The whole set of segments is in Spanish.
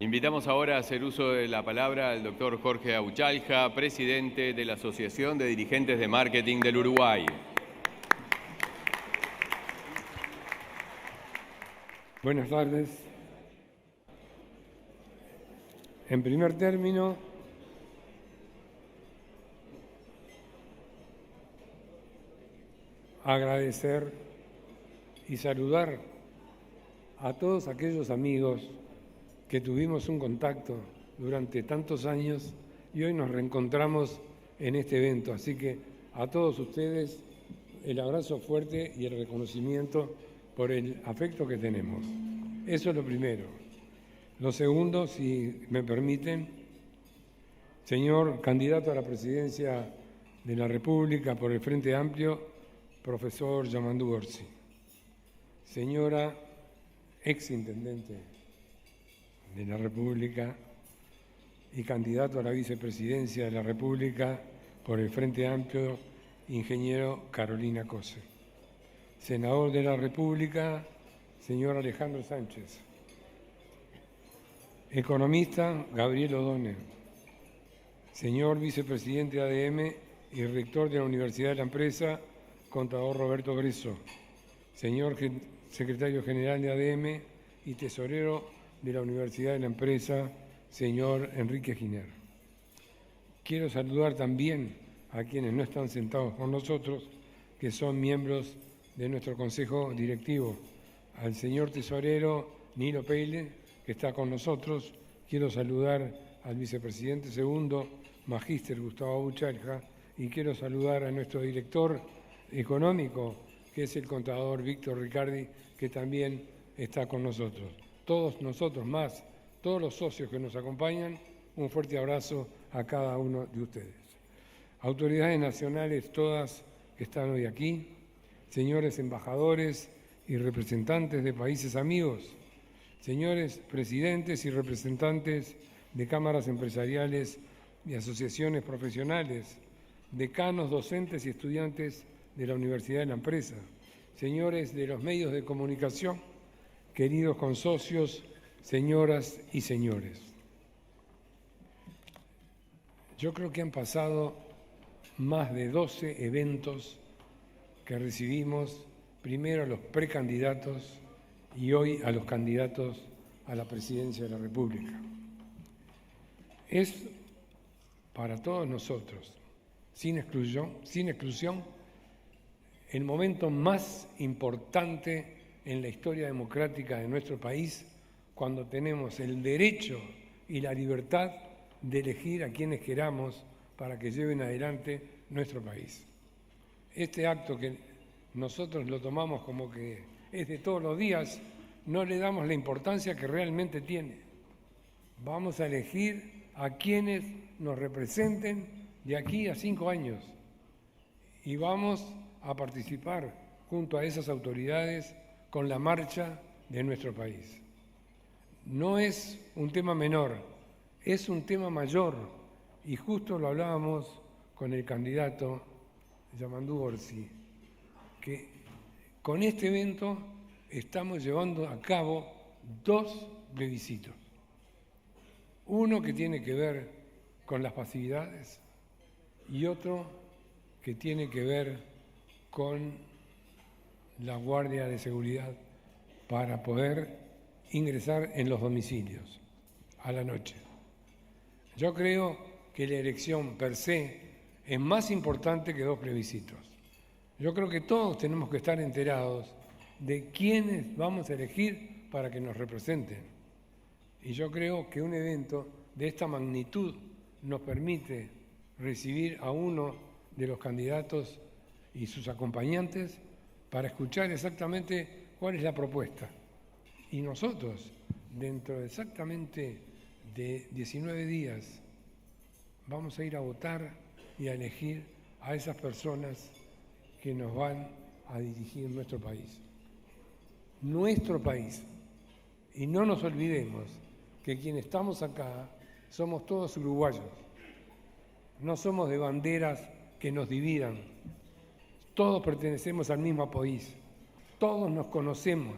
Invitamos ahora a hacer uso de la palabra al doctor Jorge Auchalja, presidente de la Asociación de Dirigentes de Marketing del Uruguay. Buenas tardes. En primer término, agradecer y saludar a todos aquellos amigos que tuvimos un contacto durante tantos años y hoy nos reencontramos en este evento. Así que a todos ustedes el abrazo fuerte y el reconocimiento por el afecto que tenemos. Eso es lo primero. Lo segundo, si me permiten, señor candidato a la presidencia de la República por el Frente Amplio, profesor Yamandu Orsi. Señora exintendente de la República y candidato a la vicepresidencia de la República por el Frente Amplio, ingeniero Carolina Cose. Senador de la República, señor Alejandro Sánchez. Economista, Gabriel O'Donnell. Señor vicepresidente de ADM y rector de la Universidad de la Empresa, contador Roberto Gresso. Señor secretario general de ADM y tesorero de la Universidad de la Empresa, señor Enrique Giner. Quiero saludar también a quienes no están sentados con nosotros, que son miembros de nuestro Consejo Directivo, al señor tesorero Nilo Peile, que está con nosotros. Quiero saludar al vicepresidente segundo, magíster Gustavo Auchalja, y quiero saludar a nuestro director económico, que es el contador Víctor Ricardi, que también está con nosotros. Todos nosotros más, todos los socios que nos acompañan, un fuerte abrazo a cada uno de ustedes. Autoridades nacionales todas que están hoy aquí, señores embajadores y representantes de países amigos, señores presidentes y representantes de cámaras empresariales y asociaciones profesionales, decanos, docentes y estudiantes de la Universidad de la Empresa, señores de los medios de comunicación, queridos consocios, señoras y señores. Yo creo que han pasado más de 12 eventos que recibimos primero a los precandidatos y hoy a los candidatos a la presidencia de la República. Es para todos nosotros, sin exclusión, el momento más importante en la historia democrática de nuestro país, cuando tenemos el derecho y la libertad de elegir a quienes queramos para que lleven adelante nuestro país. Este acto que nosotros lo tomamos como que es de todos los días, no le damos la importancia que realmente tiene. Vamos a elegir a quienes nos representen de aquí a 5 años y vamos a participar junto a esas autoridades con la marcha de nuestro país. No es un tema menor, es un tema mayor, y justo lo hablábamos con el candidato Yamandu Orsi, que con este evento estamos llevando a cabo 2 plebiscitos. Uno que tiene que ver con las pasividades y otro que tiene que ver con la Guardia de Seguridad para poder ingresar en los domicilios a la noche. Yo creo que la elección per se es más importante que 2 plebiscitos. Yo creo que todos tenemos que estar enterados de quiénes vamos a elegir para que nos representen. Y yo creo que un evento de esta magnitud nos permite recibir a uno de los candidatos y sus acompañantes para escuchar exactamente cuál es la propuesta. Y nosotros, dentro de exactamente de 19 días, vamos a ir a votar y a elegir a esas personas que nos van a dirigir nuestro país. Nuestro país. Y no nos olvidemos que quienes estamos acá somos todos uruguayos. No somos de banderas que nos dividan. Todos pertenecemos al mismo país. Todos nos conocemos.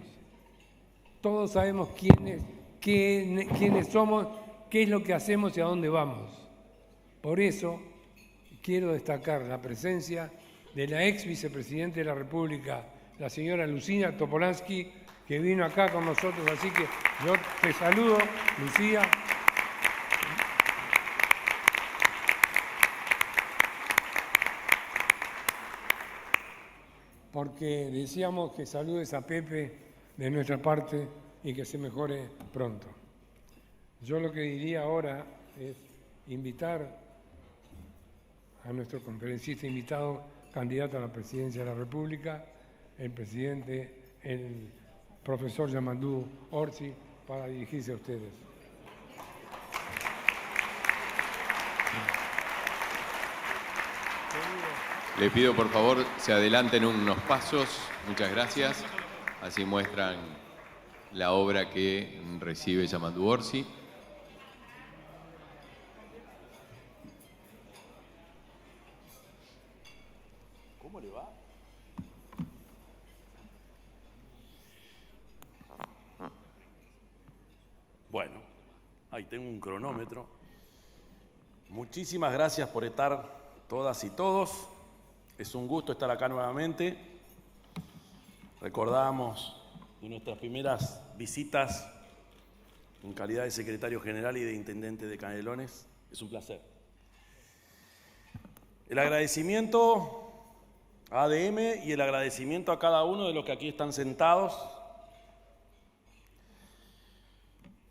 Todos sabemos quiénes quiénes somos, qué es lo que hacemos y a dónde vamos. Por eso quiero destacar la presencia de la ex vicepresidenta de la República, la señora Lucía Topolansky, que vino acá con nosotros. Así que yo te saludo, Lucía. Porque decíamos que saludes a Pepe de nuestra parte y que se mejore pronto. Yo lo que diría ahora es invitar a nuestro conferencista invitado, candidato a la presidencia de la República, el presidente, el profesor Yamadou Orsi, para dirigirse a ustedes. Le pido por favor se adelanten unos pasos, muchas gracias, así muestran la obra que recibe Yamadou Orsi. ¿Cómo le va? Bueno, ahí tengo un cronómetro. Muchísimas gracias por estar todas y todos. Es un gusto estar acá nuevamente. Recordamos de nuestras primeras visitas en calidad de secretario general y de intendente de Canelones. Es un placer. El agradecimiento a ADM y el agradecimiento a cada uno de los que aquí están sentados.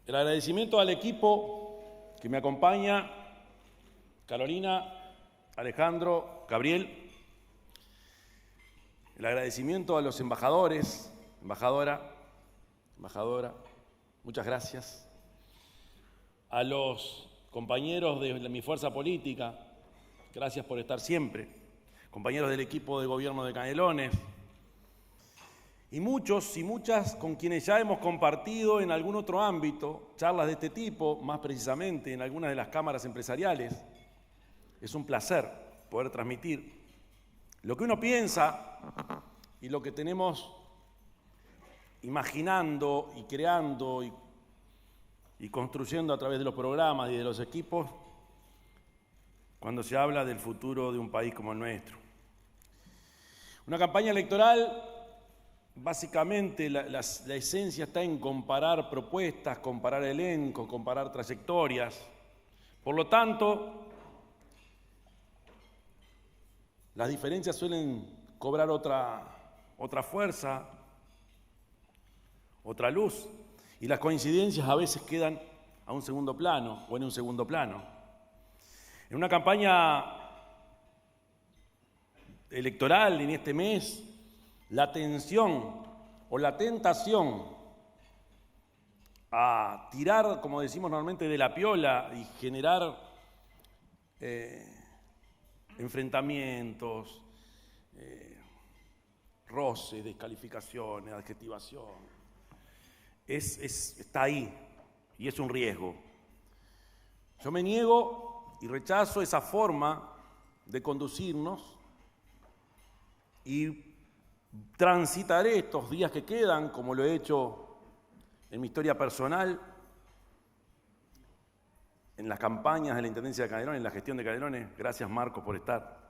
El agradecimiento al equipo que me acompaña, Carolina, Alejandro, Gabriel. El agradecimiento a los embajadores, embajadora, muchas gracias. A los compañeros de mi fuerza política, gracias por estar siempre. Compañeros del equipo de gobierno de Canelones. Y muchos y muchas con quienes ya hemos compartido en algún otro ámbito, charlas de este tipo, más precisamente en algunas de las cámaras empresariales. Es un placer poder transmitir lo que uno piensa y lo que tenemos imaginando y creando y construyendo a través de los programas y de los equipos cuando se habla del futuro de un país como el nuestro. Una campaña electoral, básicamente la esencia está en comparar propuestas, comparar elencos, comparar trayectorias. Por lo tanto, las diferencias suelen cobrar otra fuerza, otra luz, y las coincidencias a veces quedan a un segundo plano o en un segundo plano. En una campaña electoral en este mes, la tensión o la tentación a tirar, como decimos normalmente, de la piola y generar enfrentamientos, roces, descalificaciones, adjetivación, está ahí y es un riesgo. Yo me niego y rechazo esa forma de conducirnos y transitaré estos días que quedan, como lo he hecho en mi historia personal, en las campañas de la Intendencia de Canelones, en la gestión de Canelones. Gracias, Marcos, por estar.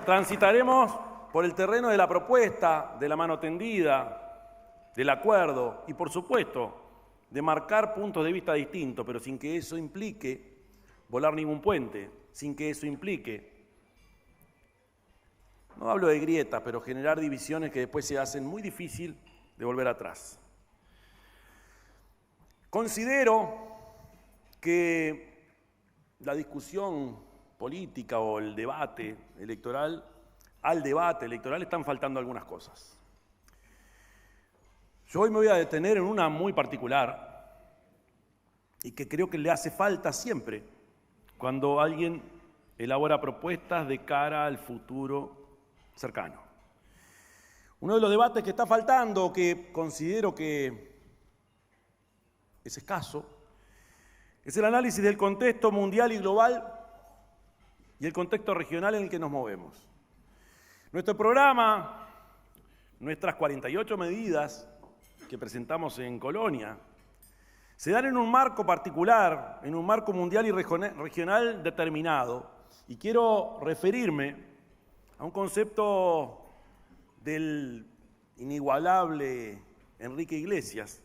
Transitaremos por el terreno de la propuesta, de la mano tendida, del acuerdo y, por supuesto, de marcar puntos de vista distintos, pero sin que eso implique volar ningún puente, sin que eso implique, no hablo de grietas, pero generar divisiones que después se hacen muy difícil de volver atrás. Considero que la discusión política o el debate electoral, al debate electoral están faltando algunas cosas. Yo hoy me voy a detener en una muy particular y que creo que le hace falta siempre cuando alguien elabora propuestas de cara al futuro cercano. Uno de los debates que está faltando, que considero que es escaso, es el análisis del contexto mundial y global y el contexto regional en el que nos movemos. Nuestro programa, nuestras 48 medidas que presentamos en Colonia, se dan en un marco particular, en un marco mundial y regional determinado. Y quiero referirme a un concepto del inigualable Enrique Iglesias,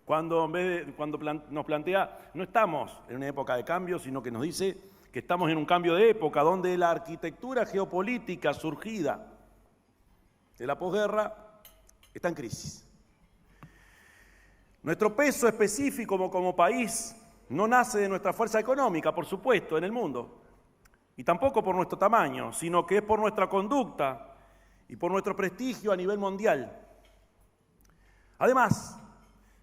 cuando nos plantea, no estamos en una época de cambio, sino que nos dice que estamos en un cambio de época, donde la arquitectura geopolítica surgida de la posguerra está en crisis. Nuestro peso específico como país no nace de nuestra fuerza económica, por supuesto, en el mundo, y tampoco por nuestro tamaño, sino que es por nuestra conducta y por nuestro prestigio a nivel mundial. Además,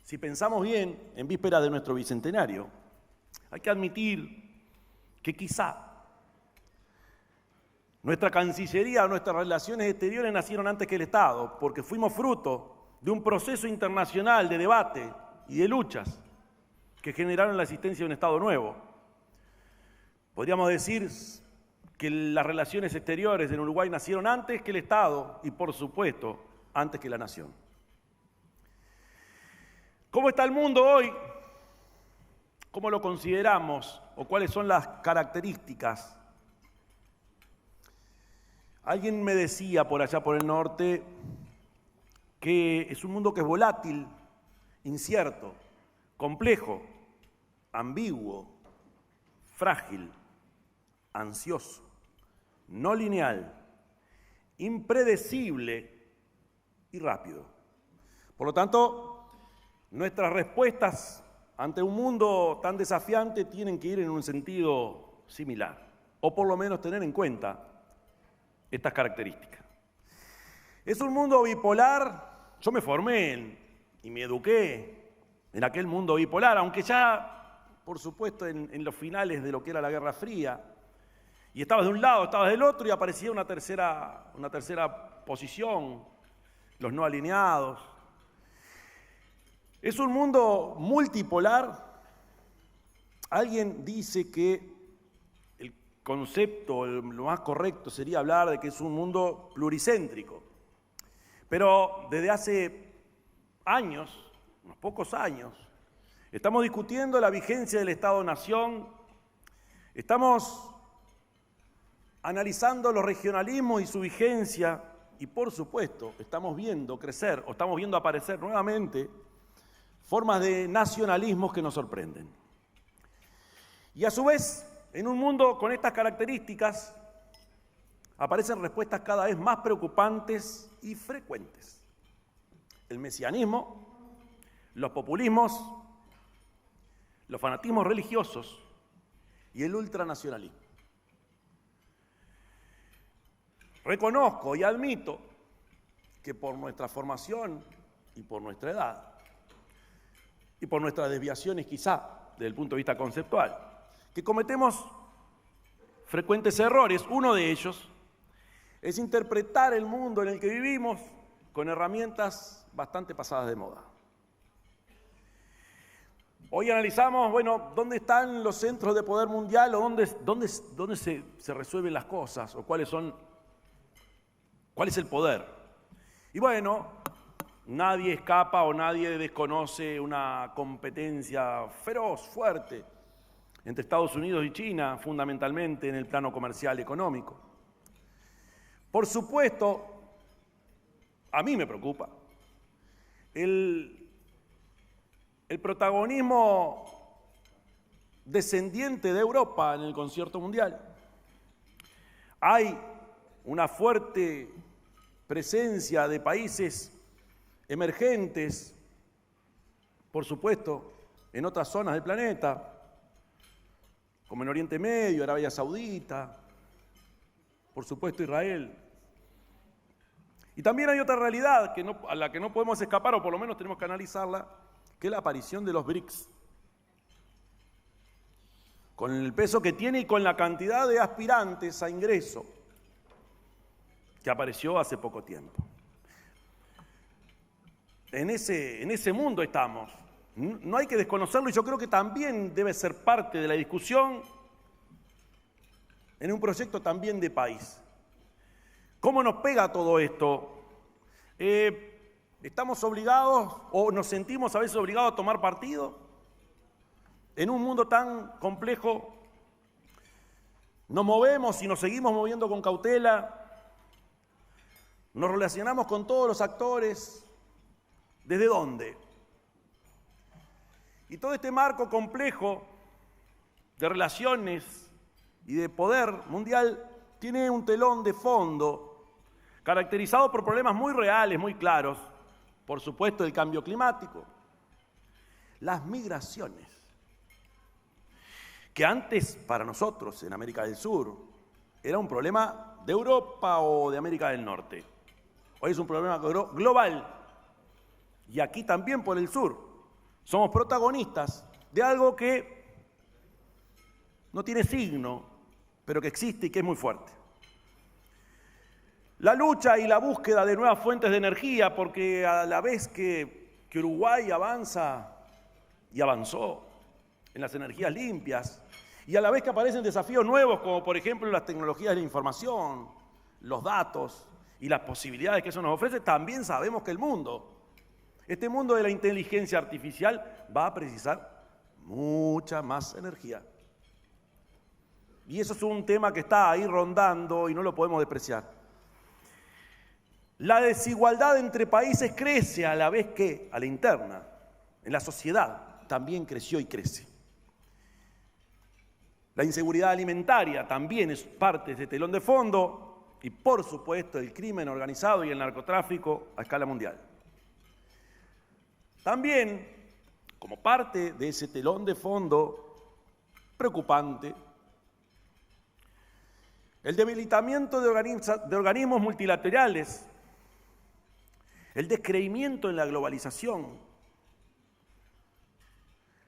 si pensamos bien, en vísperas de nuestro bicentenario, hay que admitir que quizá nuestra Cancillería, nuestras relaciones exteriores nacieron antes que el Estado, porque fuimos fruto de un proceso internacional de debate y de luchas que generaron la existencia de un Estado nuevo. Podríamos decir que las relaciones exteriores en Uruguay nacieron antes que el Estado y, por supuesto, antes que la nación. ¿Cómo está el mundo hoy? ¿Cómo lo consideramos? ¿O cuáles son las características? Alguien me decía por allá por el norte que es un mundo que es volátil, incierto, complejo, ambiguo, frágil, ansioso, no lineal, impredecible y rápido. Por lo tanto, nuestras respuestas ante un mundo tan desafiante tienen que ir en un sentido similar, o por lo menos tener en cuenta estas características. Es un mundo bipolar. Yo me formé y me eduqué en aquel mundo bipolar, aunque ya, por supuesto, en los finales de lo que era la Guerra Fría, y estabas de un lado, estabas del otro, y aparecía una tercera posición, los no alineados. Es un mundo multipolar. Alguien dice que el concepto, lo más correcto sería hablar de que es un mundo pluricéntrico. Pero desde hace años, unos pocos años, estamos discutiendo la vigencia del Estado-Nación, estamos analizando los regionalismos y su vigencia, y por supuesto estamos viendo crecer o estamos viendo aparecer nuevamente formas de nacionalismos que nos sorprenden. Y a su vez, en un mundo con estas características, aparecen respuestas cada vez más preocupantes y frecuentes. El mesianismo, los populismos, los fanatismos religiosos y el ultranacionalismo. Reconozco y admito que por nuestra formación y por nuestra edad, y por nuestras desviaciones quizá desde el punto de vista conceptual, que cometemos frecuentes errores. Uno de ellos es interpretar el mundo en el que vivimos con herramientas bastante pasadas de moda. Hoy analizamos, dónde están los centros de poder mundial o dónde se resuelven las cosas o cuál es el poder. Y nadie escapa o nadie desconoce una competencia feroz, fuerte, entre Estados Unidos y China, fundamentalmente en el plano comercial y económico. Por supuesto, a mí me preocupa el protagonismo descendiente de Europa en el concierto mundial. Hay una fuerte presencia de países emergentes, por supuesto, en otras zonas del planeta, como en Oriente Medio, Arabia Saudita, por supuesto Israel. Y también hay otra realidad a la que no podemos escapar, o por lo menos tenemos que analizarla, que es la aparición de los BRICS. Con el peso que tiene y con la cantidad de aspirantes a ingreso que apareció hace poco tiempo. En ese mundo estamos. No hay que desconocerlo y yo creo que también debe ser parte de la discusión en un proyecto también de país. ¿Cómo nos pega todo esto? ¿Estamos obligados o nos sentimos a veces obligados a tomar partido? En un mundo tan complejo, nos movemos y nos seguimos moviendo con cautela, nos relacionamos con todos los actores. ¿Desde dónde? Y todo este marco complejo de relaciones y de poder mundial tiene un telón de fondo caracterizado por problemas muy reales, muy claros. Por supuesto, el cambio climático, las migraciones, que antes para nosotros en América del Sur era un problema de Europa o de América del Norte. Hoy es un problema global y aquí también por el sur. Somos protagonistas de algo que no tiene signo, pero que existe y que es muy fuerte. La lucha y la búsqueda de nuevas fuentes de energía, porque a la vez que Uruguay avanza y avanzó en las energías limpias, y a la vez que aparecen desafíos nuevos, como por ejemplo las tecnologías de la información, los datos y las posibilidades que eso nos ofrece, también sabemos que este mundo de la inteligencia artificial va a precisar mucha más energía. Y eso es un tema que está ahí rondando y no lo podemos despreciar. La desigualdad entre países crece a la vez que, a la interna, en la sociedad, también creció y crece. La inseguridad alimentaria también es parte de ese telón de fondo y, por supuesto, el crimen organizado y el narcotráfico a escala mundial. También, como parte de ese telón de fondo preocupante, el debilitamiento de organismos multilaterales, el descreimiento en la globalización,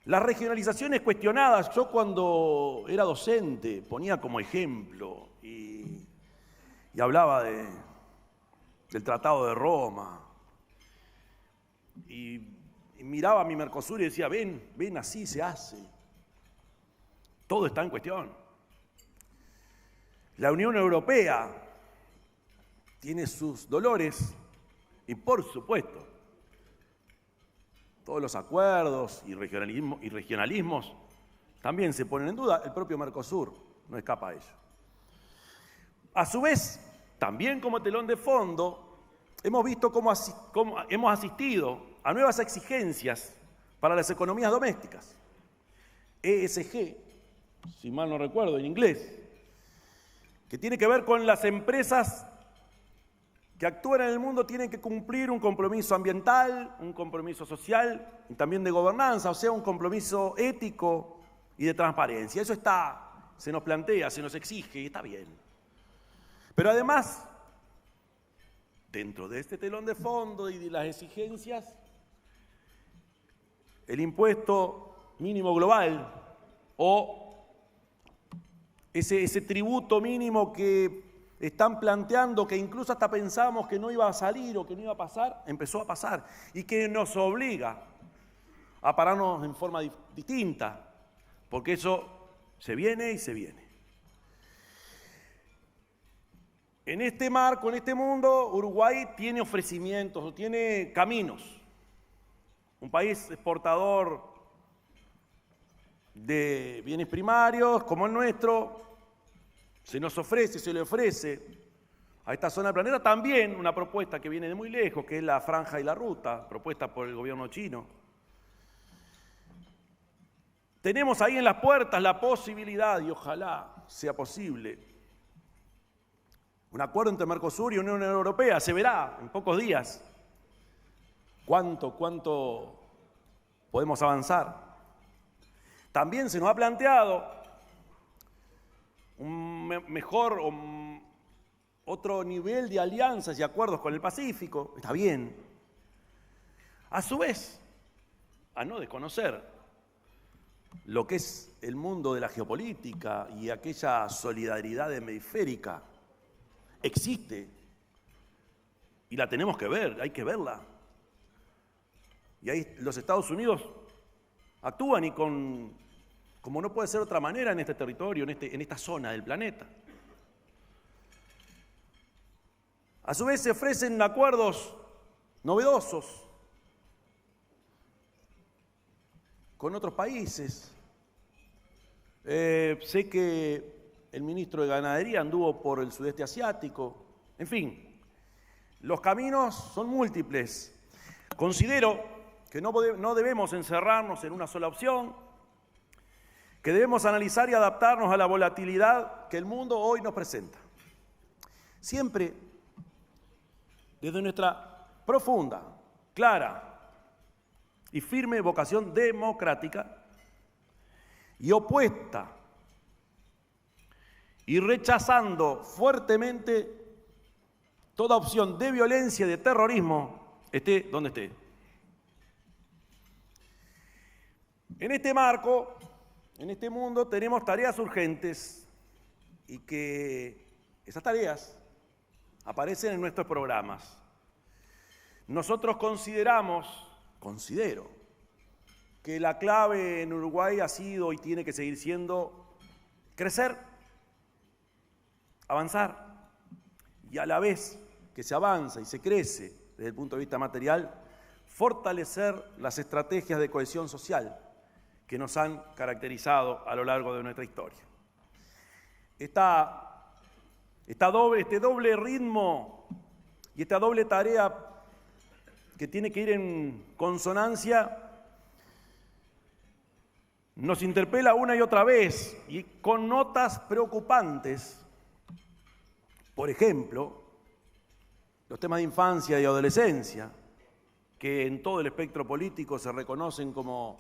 las regionalizaciones cuestionadas. Yo cuando era docente ponía como ejemplo y hablaba del Tratado de Roma y miraba a mi Mercosur y decía, ven, así se hace. Todo está en cuestión. La Unión Europea tiene sus dolores y, por supuesto, todos los acuerdos y regionalismos también se ponen en duda. El propio Mercosur no escapa a ello. A su vez, también como telón de fondo, hemos visto cómo hemos asistido a nuevas exigencias para las economías domésticas. ESG, si mal no recuerdo en inglés, que tiene que ver con las empresas que actúan en el mundo tienen que cumplir un compromiso ambiental, un compromiso social y también de gobernanza, o sea, un compromiso ético y de transparencia. Eso se nos plantea, se nos exige y está bien. Pero además, dentro de este telón de fondo y de las exigencias, el impuesto mínimo global o ese tributo mínimo que están planteando, que incluso hasta pensamos que no iba a salir o que no iba a pasar, empezó a pasar y que nos obliga a pararnos en forma distinta, porque eso se viene y se viene. En este marco, en este mundo, Uruguay tiene ofrecimientos, tiene caminos. Un país exportador de bienes primarios como el nuestro, se le ofrece a esta zona del planeta también una propuesta que viene de muy lejos, que es la Franja y la Ruta, propuesta por el gobierno chino. Tenemos ahí en las puertas la posibilidad, y ojalá sea posible, un acuerdo entre Mercosur y Unión Europea. Se verá en pocos días cuánto podemos avanzar. También se nos ha planteado otro nivel de alianzas y acuerdos con el Pacífico. Está bien. A su vez, a no desconocer lo que es el mundo de la geopolítica y aquella solidaridad hemisférica, existe y la tenemos que ver, hay que verla. Y ahí los Estados Unidos actúan y como no puede ser de otra manera en este territorio, en esta zona del planeta. A su vez se ofrecen acuerdos novedosos con otros países. Sé que el ministro de Ganadería anduvo por el sudeste asiático. En fin, los caminos son múltiples. Considero que no debemos encerrarnos en una sola opción, que debemos analizar y adaptarnos a la volatilidad que el mundo hoy nos presenta. Siempre desde nuestra profunda, clara y firme vocación democrática y opuesta y rechazando fuertemente toda opción de violencia y de terrorismo, esté donde esté. En este marco, en este mundo, tenemos tareas urgentes y que esas tareas aparecen en nuestros programas. Nosotros considero que la clave en Uruguay ha sido y tiene que seguir siendo crecer, avanzar, y a la vez que se avanza y se crece desde el punto de vista material, fortalecer las estrategias de cohesión social que nos han caracterizado a lo largo de nuestra historia. Este doble ritmo y esta doble tarea que tiene que ir en consonancia nos interpela una y otra vez y con notas preocupantes. Por ejemplo, los temas de infancia y adolescencia, que en todo el espectro político se reconocen como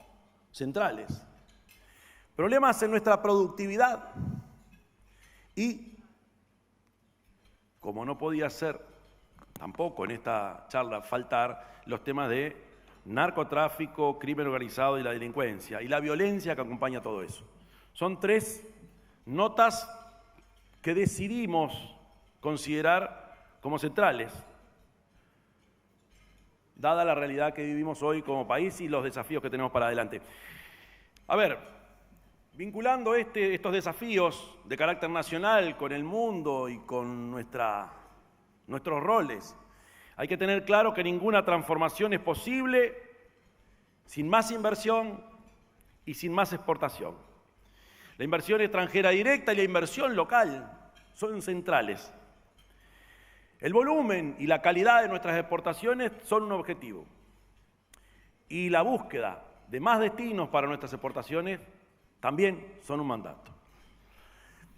centrales. Problemas en nuestra productividad y, como no podía ser tampoco en esta charla faltar, los temas de narcotráfico, crimen organizado y la delincuencia y la violencia que acompaña todo eso. Son tres notas que decidimos considerar como centrales, dada la realidad que vivimos hoy como país y los desafíos que tenemos para adelante. A ver, vinculando estos desafíos de carácter nacional con el mundo y con nuestros roles, hay que tener claro que ninguna transformación es posible sin más inversión y sin más exportación. La inversión extranjera directa y la inversión local son centrales. El volumen y la calidad de nuestras exportaciones son un objetivo. Y la búsqueda de más destinos para nuestras exportaciones también son un mandato.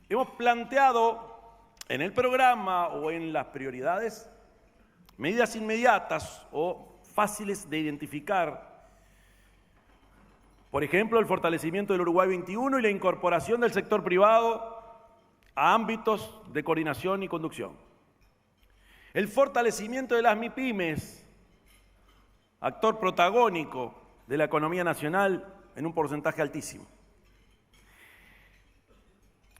Hemos planteado en el programa o en las prioridades medidas inmediatas o fáciles de identificar. Por ejemplo, el fortalecimiento del Uruguay 21 y la incorporación del sector privado a ámbitos de coordinación y conducción. El fortalecimiento de las MIPYMES, actor protagónico de la economía nacional en un porcentaje altísimo.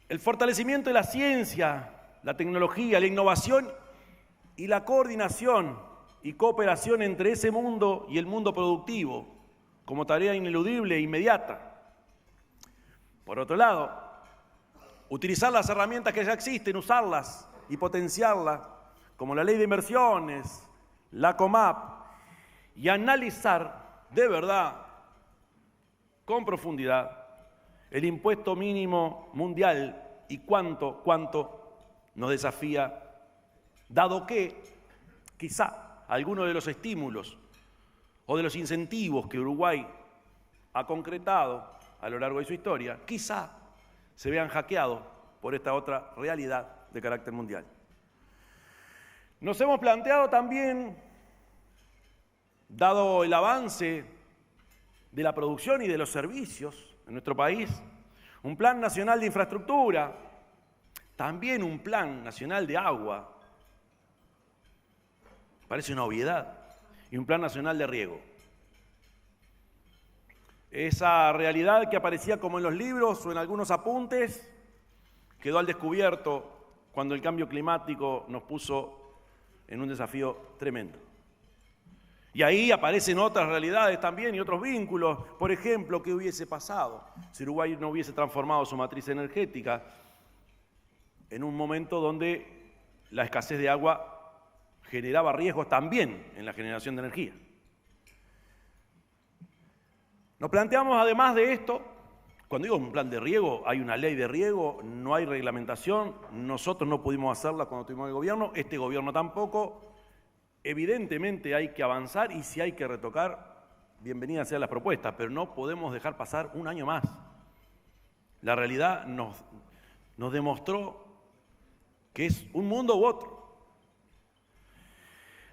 El fortalecimiento de la ciencia, la tecnología, la innovación y la coordinación y cooperación entre ese mundo y el mundo productivo como tarea ineludible e inmediata. Por otro lado, utilizar las herramientas que ya existen, usarlas y potenciarlas, como la Ley de Inversiones, la COMAP, y analizar de verdad, con profundidad, el impuesto mínimo mundial y cuánto nos desafía, dado que quizá algunos de los estímulos o de los incentivos que Uruguay ha concretado a lo largo de su historia, quizá se vean hackeados por esta otra realidad de carácter mundial. Nos hemos planteado también, dado el avance de la producción y de los servicios en nuestro país, un plan nacional de infraestructura, también un plan nacional de agua, parece una obviedad, y un plan nacional de riego. Esa realidad que aparecía como en los libros o en algunos apuntes quedó al descubierto cuando el cambio climático nos puso en un desafío tremendo. Y ahí aparecen otras realidades también y otros vínculos. Por ejemplo, ¿qué hubiese pasado si Uruguay no hubiese transformado su matriz energética en un momento donde la escasez de agua generaba riesgos también en la generación de energía. Nos planteamos, además de esto, cuando digo un plan de riego, hay una ley de riego, no hay reglamentación, nosotros no pudimos hacerla cuando tuvimos el gobierno, este gobierno tampoco. Evidentemente hay que avanzar y si hay que retocar, bienvenidas sean las propuestas, pero no podemos dejar pasar un año más. La realidad nos demostró que es un mundo u otro.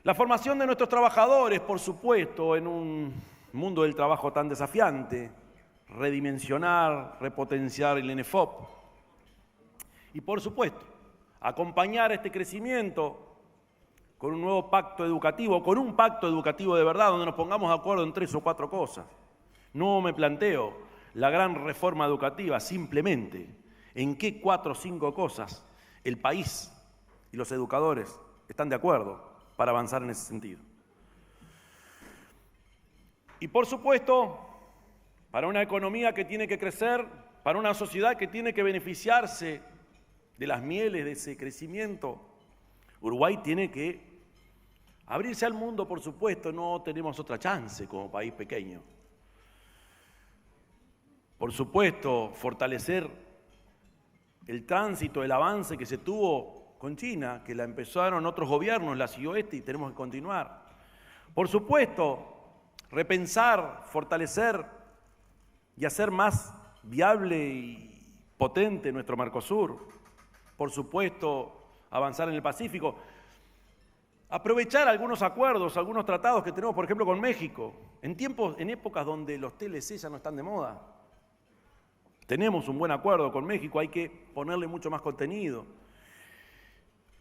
La formación de nuestros trabajadores, por supuesto, en un mundo del trabajo tan desafiante, redimensionar, repotenciar el ENEFOP y, por supuesto, acompañar este crecimiento con un nuevo pacto educativo, con un pacto educativo de verdad, donde nos pongamos de acuerdo en 3 o 4 cosas. No me planteo la gran reforma educativa, simplemente en qué 4 o 5 cosas el país y los educadores están de acuerdo para avanzar en ese sentido. Y por supuesto, para una economía que tiene que crecer, para una sociedad que tiene que beneficiarse de las mieles de ese crecimiento, Uruguay tiene que abrirse al mundo, por supuesto, no tenemos otra chance como país pequeño. Por supuesto, fortalecer el tránsito, el avance que se tuvo con China, que la empezaron otros gobiernos, la siguió este y tenemos que continuar. Por supuesto, repensar, fortalecer y hacer más viable y potente nuestro Mercosur. Por supuesto, avanzar en el Pacífico. Aprovechar algunos acuerdos, algunos tratados que tenemos, por ejemplo, con México, en épocas donde los TLC ya no están de moda. Tenemos un buen acuerdo con México, hay que ponerle mucho más contenido.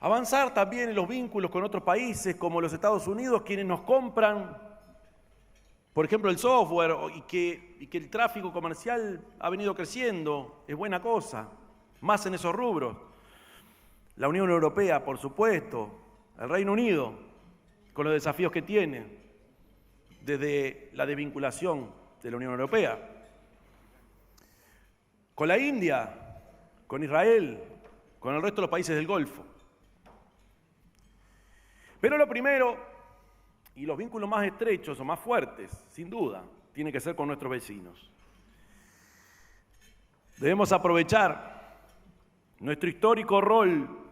Avanzar también en los vínculos con otros países como los Estados Unidos, quienes nos compran, por ejemplo, el software y que el tráfico comercial ha venido creciendo, es buena cosa, más en esos rubros. La Unión Europea, por supuesto, el Reino Unido, con los desafíos que tiene desde la desvinculación de la Unión Europea. Con la India, con Israel, con el resto de los países del Golfo. Pero lo primero, y los vínculos más estrechos o más fuertes, sin duda, tiene que ser con nuestros vecinos. Debemos aprovechar nuestro histórico rol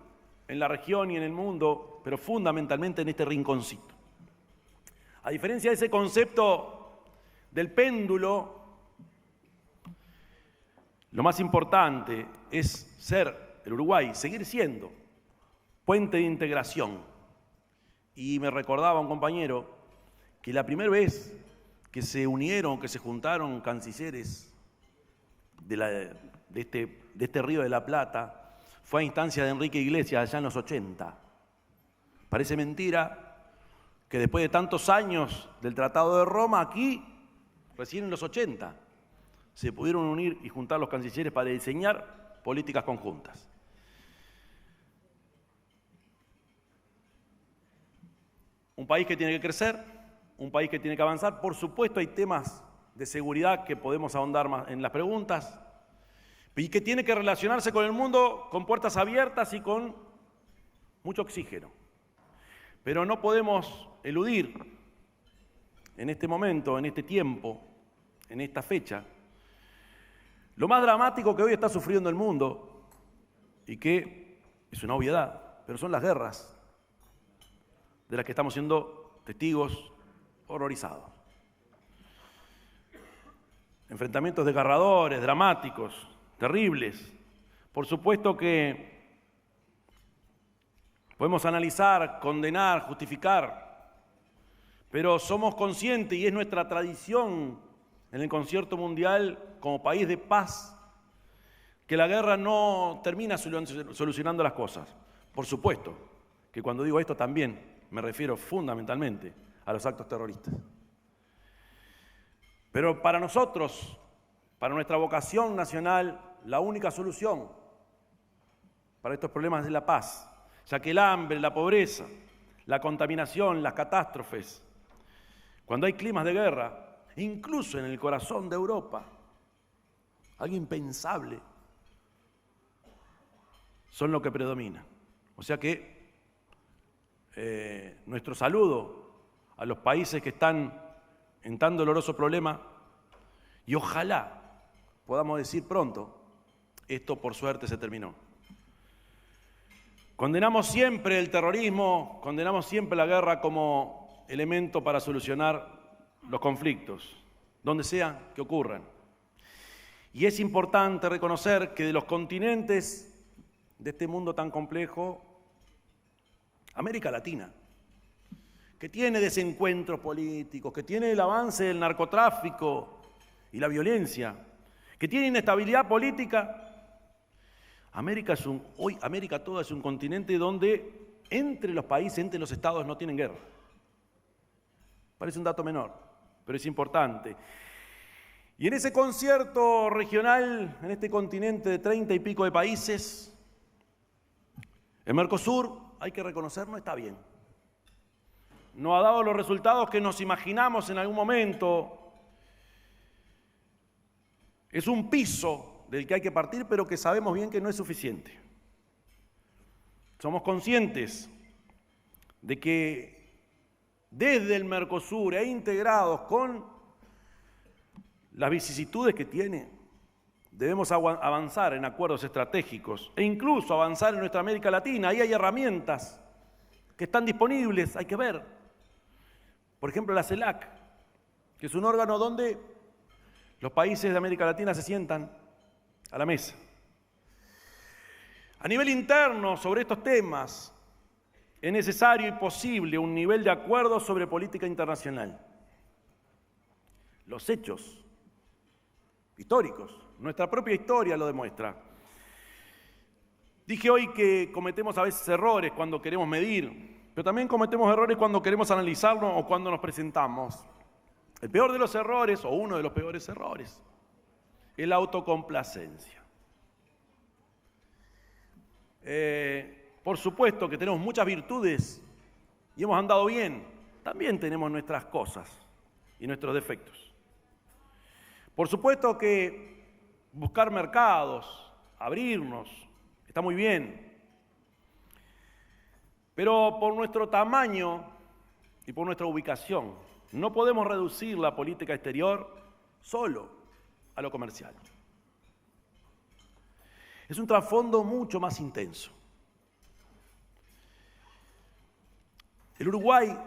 en la región y en el mundo, pero fundamentalmente en este rinconcito. A diferencia de ese concepto del péndulo, lo más importante es ser el Uruguay, seguir siendo puente de integración. Y me recordaba un compañero que la primera vez que se unieron, que se juntaron cancilleres de este Río de la Plata, fue a instancia de Enrique Iglesias allá en los 80. Parece mentira que después de tantos años del Tratado de Roma, aquí, recién en los 80, se pudieron unir y juntar los cancilleres para diseñar políticas conjuntas. Un país que tiene que crecer, un país que tiene que avanzar. Por supuesto, hay temas de seguridad que podemos ahondar más en las preguntas, y que tiene que relacionarse con el mundo con puertas abiertas y con mucho oxígeno. Pero no podemos eludir en este momento, en este tiempo, en esta fecha, lo más dramático que hoy está sufriendo el mundo y que es una obviedad, pero son las guerras de las que estamos siendo testigos horrorizados. Enfrentamientos desgarradores, dramáticos, terribles. Por supuesto que podemos analizar, condenar, justificar, pero somos conscientes, y es nuestra tradición en el concierto mundial como país de paz, que la guerra no termina solucionando las cosas. Por supuesto que cuando digo esto también me refiero fundamentalmente a los actos terroristas. Pero para nosotros, para nuestra vocación nacional, la única solución para estos problemas es la paz, ya que el hambre, la pobreza, la contaminación, las catástrofes, cuando hay climas de guerra, incluso en el corazón de Europa, algo impensable, son lo que predomina. O sea que nuestro saludo a los países que están en tan doloroso problema y ojalá podamos decir pronto, esto por suerte se terminó. Condenamos siempre el terrorismo, condenamos siempre la guerra como elemento para solucionar los conflictos, donde sea que ocurran. Y es importante reconocer que de los continentes de este mundo tan complejo, América Latina, que tiene desencuentros políticos, que tiene el avance del narcotráfico y la violencia, que tiene inestabilidad política, hoy América toda es un continente donde entre los países, entre los estados no tienen guerra. Parece un dato menor, pero es importante. Y en ese concierto regional, en este continente de 30 y pico de países, el Mercosur, hay que reconocer, no está bien. No ha dado los resultados que nos imaginamos en algún momento. Es un piso del que hay que partir, pero que sabemos bien que no es suficiente. Somos conscientes de que desde el Mercosur e integrados con las vicisitudes que tiene, debemos avanzar en acuerdos estratégicos e incluso avanzar en nuestra América Latina. Ahí hay herramientas que están disponibles, hay que ver. Por ejemplo, la CELAC, que es un órgano donde los países de América Latina se sientan a la mesa. A nivel interno, sobre estos temas, es necesario y posible un nivel de acuerdo sobre política internacional. Los hechos históricos, nuestra propia historia lo demuestra. Dije hoy que cometemos a veces errores cuando queremos medir, pero también cometemos errores cuando queremos analizarnos o cuando nos presentamos. El peor de los errores, o uno de los peores errores, es la autocomplacencia. Por supuesto que tenemos muchas virtudes y hemos andado bien. También tenemos nuestras cosas y nuestros defectos. Por supuesto que buscar mercados, abrirnos, está muy bien. Pero por nuestro tamaño y por nuestra ubicación, no podemos reducir la política exterior solo a lo comercial. Es un trasfondo mucho más intenso. El Uruguay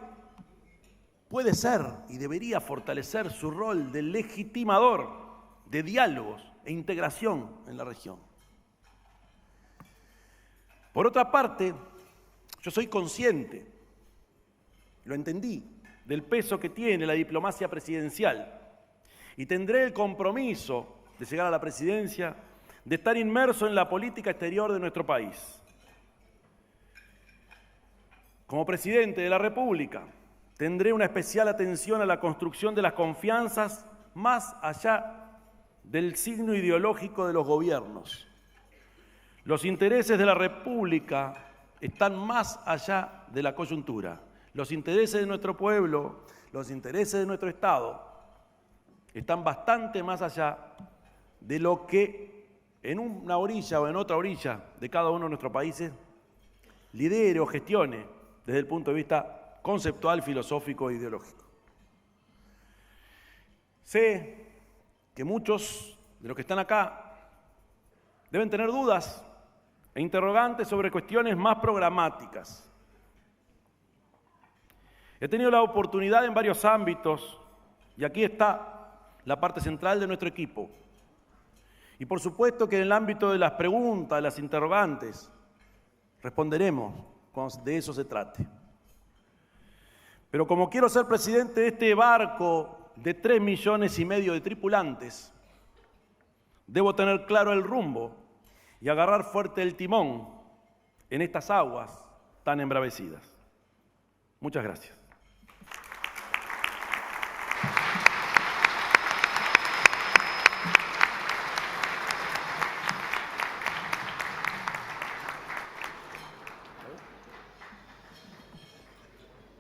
puede ser y debería fortalecer su rol de legitimador de diálogos e integración en la región. Por otra parte, yo soy consciente, lo entendí, del peso que tiene la diplomacia presidencial y tendré el compromiso de llegar a la presidencia, de estar inmerso en la política exterior de nuestro país. Como presidente de la República, tendré una especial atención a la construcción de las confianzas más allá del signo ideológico de los gobiernos. Los intereses de la República están más allá de la coyuntura. Los intereses de nuestro pueblo, los intereses de nuestro Estado, están bastante más allá de lo que en una orilla o en otra orilla de cada uno de nuestros países lidere o gestione desde el punto de vista conceptual, filosófico e ideológico. Sé que muchos de los que están acá deben tener dudas e interrogantes sobre cuestiones más programáticas. He tenido la oportunidad en varios ámbitos, y aquí está la parte central de nuestro equipo. Y por supuesto que en el ámbito de las preguntas, de las interrogantes, responderemos cuando de eso se trate. Pero como quiero ser presidente de este barco de 3,5 millones de tripulantes, debo tener claro el rumbo y agarrar fuerte el timón en estas aguas tan embravecidas. Muchas gracias.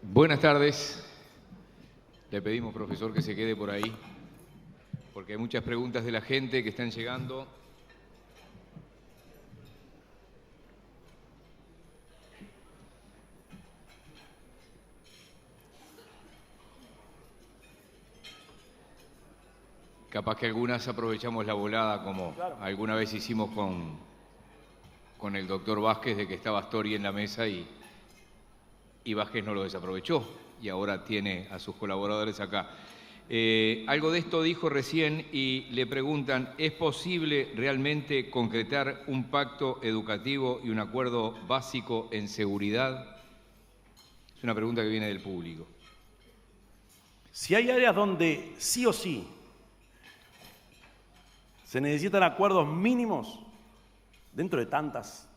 Buenas tardes. Le pedimos, profesor, que se quede por ahí, porque hay muchas preguntas de la gente que están llegando. capaz que algunas aprovechamos la volada, como alguna vez hicimos con el doctor Vázquez, de que estaba Astori en la mesa y Vázquez no lo desaprovechó y ahora tiene a sus colaboradores acá. Algo de esto dijo recién y le preguntan, ¿es posible realmente concretar un pacto educativo y un acuerdo básico en seguridad? Es una pregunta que viene del público. Si hay áreas donde sí o sí se necesitan acuerdos mínimos, dentro de tantas,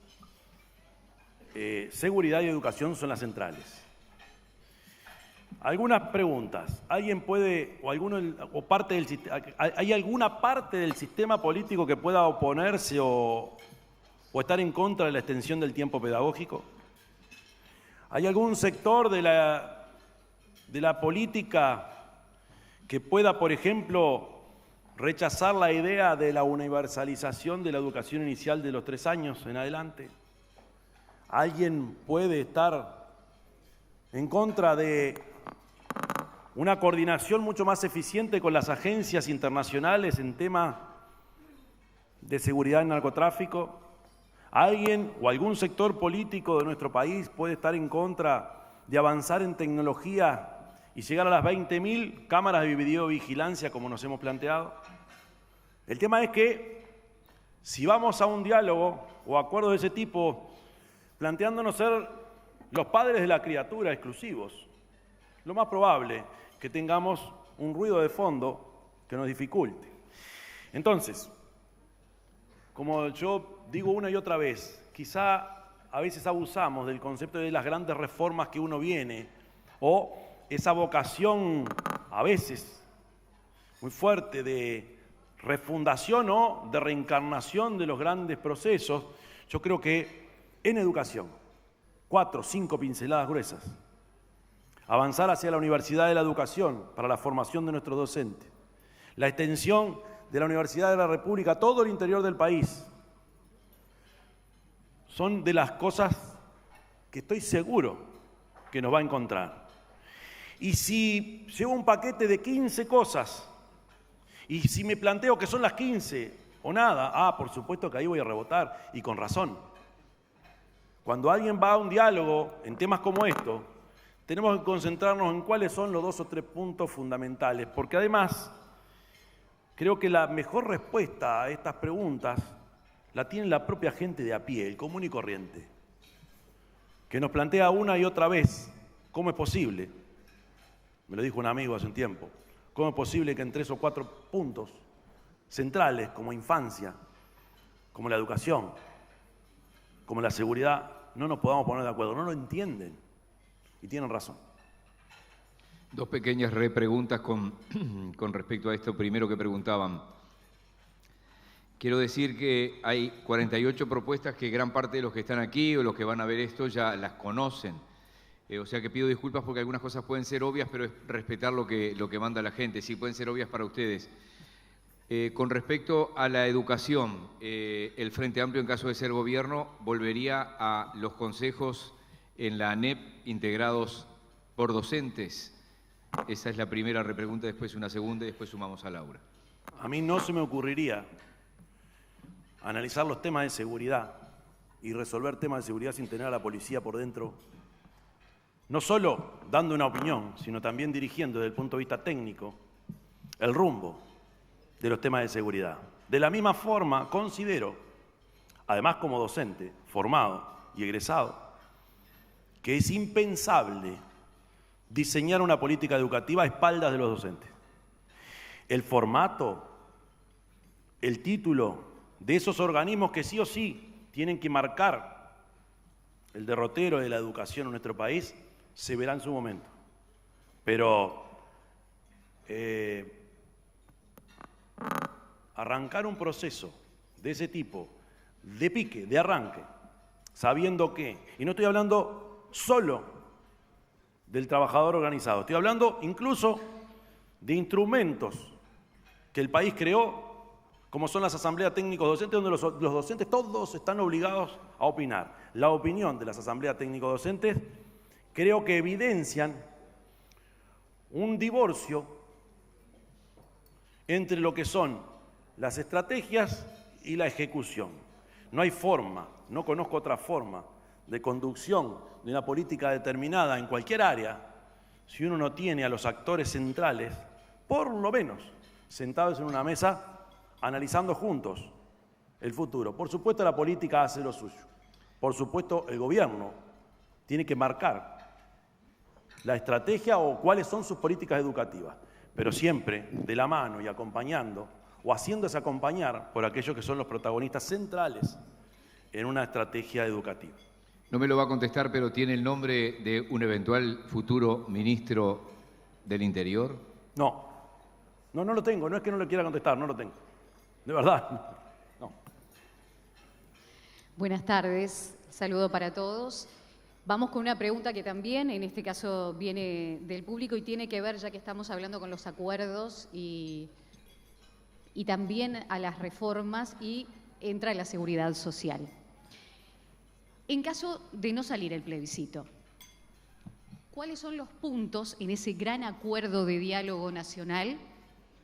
seguridad y educación son las centrales. Algunas preguntas. ¿Alguien puede, o parte del sistema, hay alguna parte del sistema político que pueda oponerse o estar en contra de la extensión del tiempo pedagógico? ¿Hay algún sector de la política que pueda, por ejemplo, rechazar la idea de la universalización de la educación inicial de los 3 años en adelante? ¿Alguien puede estar en contra de una coordinación mucho más eficiente con las agencias internacionales en temas de seguridad y narcotráfico? ¿Alguien o algún sector político de nuestro país puede estar en contra de avanzar en tecnología y llegar a las 20.000 cámaras de videovigilancia como nos hemos planteado? El tema es que si vamos a un diálogo o acuerdo de ese tipo, planteándonos ser los padres de la criatura exclusivos, lo más probable que tengamos un ruido de fondo que nos dificulte. Entonces, como yo digo una y otra vez, quizá a veces abusamos del concepto de las grandes reformas que uno viene, o esa vocación a veces muy fuerte de refundación o de reencarnación de los grandes procesos. Yo creo que en educación, 4 o 5 pinceladas gruesas. Avanzar hacia la Universidad de la Educación para la formación de nuestros docentes. La extensión de la Universidad de la República a todo el interior del país. Son de las cosas que estoy seguro que nos va a encontrar. Y si llevo un paquete de 15 cosas, y si me planteo que son las 15 o nada, por supuesto que ahí voy a rebotar, y con razón. Cuando alguien va a un diálogo en temas como estos, tenemos que concentrarnos en cuáles son los 2 o 3 puntos fundamentales, porque además creo que la mejor respuesta a estas preguntas la tiene la propia gente de a pie, el común y corriente, que nos plantea una y otra vez cómo es posible, me lo dijo un amigo hace un tiempo, cómo es posible que en 3 o 4 puntos centrales como infancia, como la educación, como la seguridad, no nos podamos poner de acuerdo, no lo entienden. Y tienen razón. 2 pequeñas repreguntas con respecto a esto primero que preguntaban. Quiero decir que hay 48 propuestas que gran parte de los que están aquí o los que van a ver esto ya las conocen. O sea que pido disculpas porque algunas cosas pueden ser obvias, pero es respetar lo que manda la gente. Sí, pueden ser obvias para ustedes. Con respecto a la educación, el Frente Amplio, en caso de ser gobierno, volvería a los consejos en la ANEP integrados por docentes. Esa es la primera repregunta, después una segunda y después sumamos a Laura. A mí no se me ocurriría analizar los temas de seguridad y resolver temas de seguridad sin tener a la policía por dentro, no solo dando una opinión, sino también dirigiendo desde el punto de vista técnico el rumbo de los temas de seguridad. De la misma forma, considero, además como docente, formado y egresado, que es impensable diseñar una política educativa a espaldas de los docentes. El formato, el título de esos organismos que sí o sí tienen que marcar el derrotero de la educación en nuestro país, se verá en su momento. Pero arrancar un proceso de ese tipo, de pique, de arranque, sabiendo que, y no estoy hablando solo del trabajador organizado, estoy hablando incluso de instrumentos que el país creó, como son las asambleas técnicos docentes, donde los docentes todos están obligados a opinar. La opinión de las asambleas técnicos docentes creo que evidencian un divorcio entre lo que son las estrategias y la ejecución. No hay forma, no conozco otra forma de conducción de una política determinada en cualquier área si uno no tiene a los actores centrales, por lo menos, sentados en una mesa analizando juntos el futuro. Por supuesto, la política hace lo suyo. Por supuesto, el gobierno tiene que marcar la estrategia o cuáles son sus políticas educativas, pero siempre de la mano y acompañando o haciéndose acompañar por aquellos que son los protagonistas centrales en una estrategia educativa. No me lo va a contestar, pero ¿tiene el nombre de un eventual futuro ministro del Interior? No lo tengo, no es que no le quiera contestar, no lo tengo. De verdad, no. Buenas tardes, saludo para todos. Vamos con una pregunta que también, en este caso, viene del público y tiene que ver, ya que estamos hablando con los acuerdos y también a las reformas, y entra la seguridad social. En caso de no salir el plebiscito, ¿cuáles son los puntos en ese gran acuerdo de diálogo nacional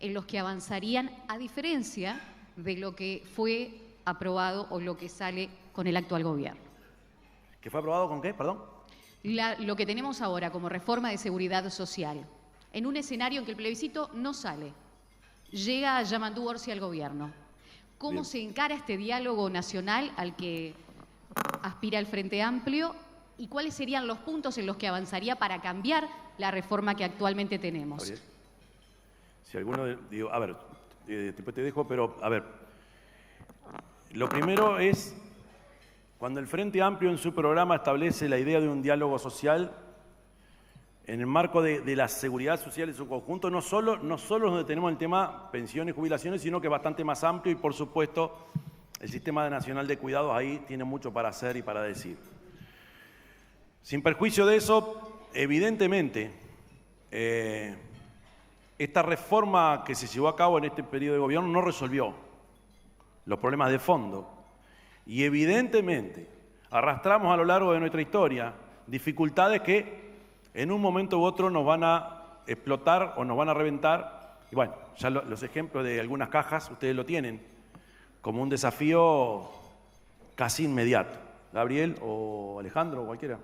en los que avanzarían a diferencia de lo que fue aprobado o lo que sale con el actual gobierno? ¿Que fue aprobado con qué? Perdón. Lo que tenemos ahora como reforma de seguridad social, en un escenario en que el plebiscito no sale, llega Yamandu Orsi al gobierno. ¿Cómo Bien. se encara este diálogo nacional al que aspira el Frente Amplio y cuáles serían los puntos en los que avanzaría para cambiar la reforma que actualmente tenemos? Gabriel. Si alguno, digo, a ver, después te dejo, pero a ver, lo primero es, cuando el Frente Amplio en su programa establece la idea de un diálogo social, en el marco de la seguridad social en su conjunto, no solo donde tenemos el tema pensiones, jubilaciones, sino que es bastante más amplio y, por supuesto, el Sistema Nacional de Cuidados ahí tiene mucho para hacer y para decir. Sin perjuicio de eso, evidentemente, esta reforma que se llevó a cabo en este periodo de gobierno no resolvió los problemas de fondo. Y evidentemente arrastramos a lo largo de nuestra historia dificultades que en un momento u otro nos van a explotar o nos van a reventar. Y bueno, ya los ejemplos de algunas cajas ustedes lo tienen como un desafío casi inmediato. Gabriel o Alejandro o cualquiera.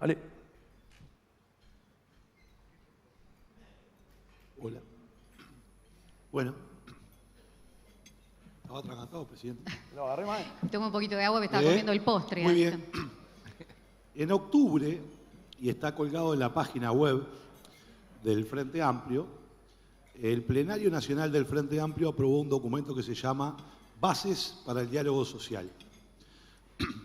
Ale. Hola. Bueno. Estaba atragantado, presidente. Lo agarré mal. Toma un poquito de agua, que estaba comiendo el postre. Muy ahí. bien. En octubre, y está colgado en la página web del Frente Amplio, el Plenario Nacional del Frente Amplio aprobó un documento que se llama Bases para el Diálogo Social.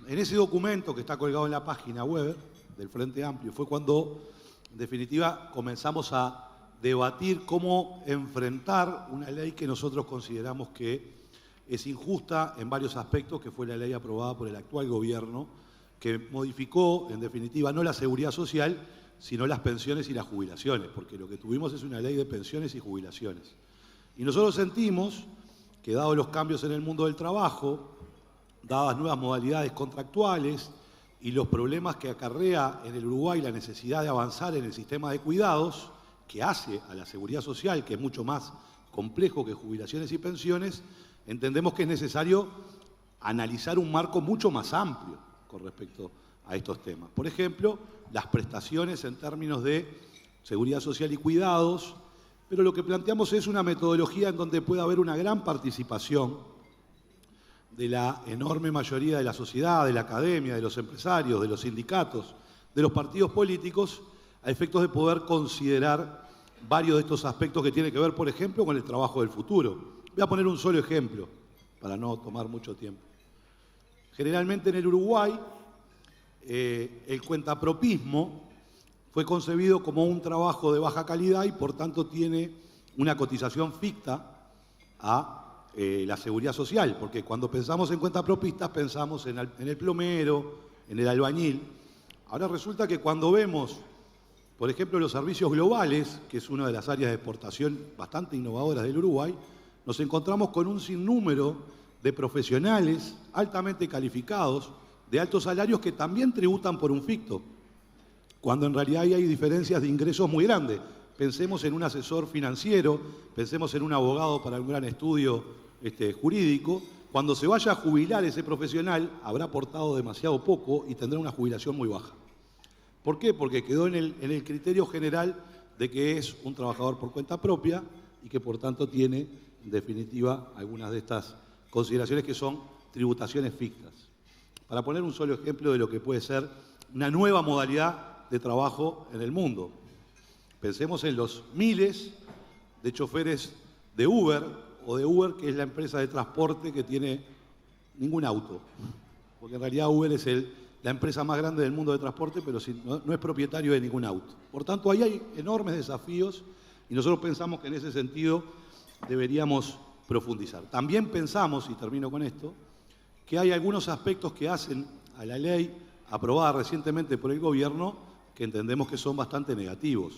En ese documento que está colgado en la página web del Frente Amplio fue cuando, en definitiva, comenzamos a debatir cómo enfrentar una ley que nosotros consideramos que es injusta en varios aspectos, que fue la ley aprobada por el actual gobierno, que modificó, en definitiva, no la seguridad social, sino las pensiones y las jubilaciones, porque lo que tuvimos es una ley de pensiones y jubilaciones. Y nosotros sentimos que, dados los cambios en el mundo del trabajo, dadas nuevas modalidades contractuales y los problemas que acarrea en el Uruguay la necesidad de avanzar en el sistema de cuidados, que hace a la seguridad social, que es mucho más complejo que jubilaciones y pensiones, entendemos que es necesario analizar un marco mucho más amplio con respecto a estos temas. Por ejemplo, las prestaciones en términos de seguridad social y cuidados, pero lo que planteamos es una metodología en donde pueda haber una gran participación de la enorme mayoría de la sociedad, de la academia, de los empresarios, de los sindicatos, de los partidos políticos, a efectos de poder considerar varios de estos aspectos que tienen que ver, por ejemplo, con el trabajo del futuro. Voy a poner un solo ejemplo, para no tomar mucho tiempo. Generalmente en el Uruguay, el cuentapropismo fue concebido como un trabajo de baja calidad y por tanto tiene una cotización ficta a la seguridad social, porque cuando pensamos en cuentapropistas pensamos en el plomero, en el albañil. Ahora resulta que cuando vemos, por ejemplo, los servicios globales, que es una de las áreas de exportación bastante innovadoras del Uruguay, nos encontramos con un sinnúmero de profesionales altamente calificados, de altos salarios, que también tributan por un ficto, cuando en realidad hay diferencias de ingresos muy grandes. pensemos en un asesor financiero, pensemos en un abogado para un gran estudio jurídico. Cuando se vaya a jubilar ese profesional, habrá aportado demasiado poco y tendrá una jubilación muy baja. ¿Por qué? Porque quedó en el criterio general de que es un trabajador por cuenta propia y que por tanto tiene, en definitiva, algunas de estas consideraciones que son tributaciones fictas. Para poner un solo ejemplo de lo que puede ser una nueva modalidad de trabajo en el mundo. Pensemos en los miles de choferes de Uber, que es la empresa de transporte que tiene ningún auto. Porque en realidad Uber es la empresa más grande del mundo de transporte, pero no es propietario de ningún auto. Por tanto, ahí hay enormes desafíos y nosotros pensamos que en ese sentido deberíamos profundizar. También pensamos, y termino con esto, que hay algunos aspectos que hacen a la ley aprobada recientemente por el gobierno que entendemos que son bastante negativos.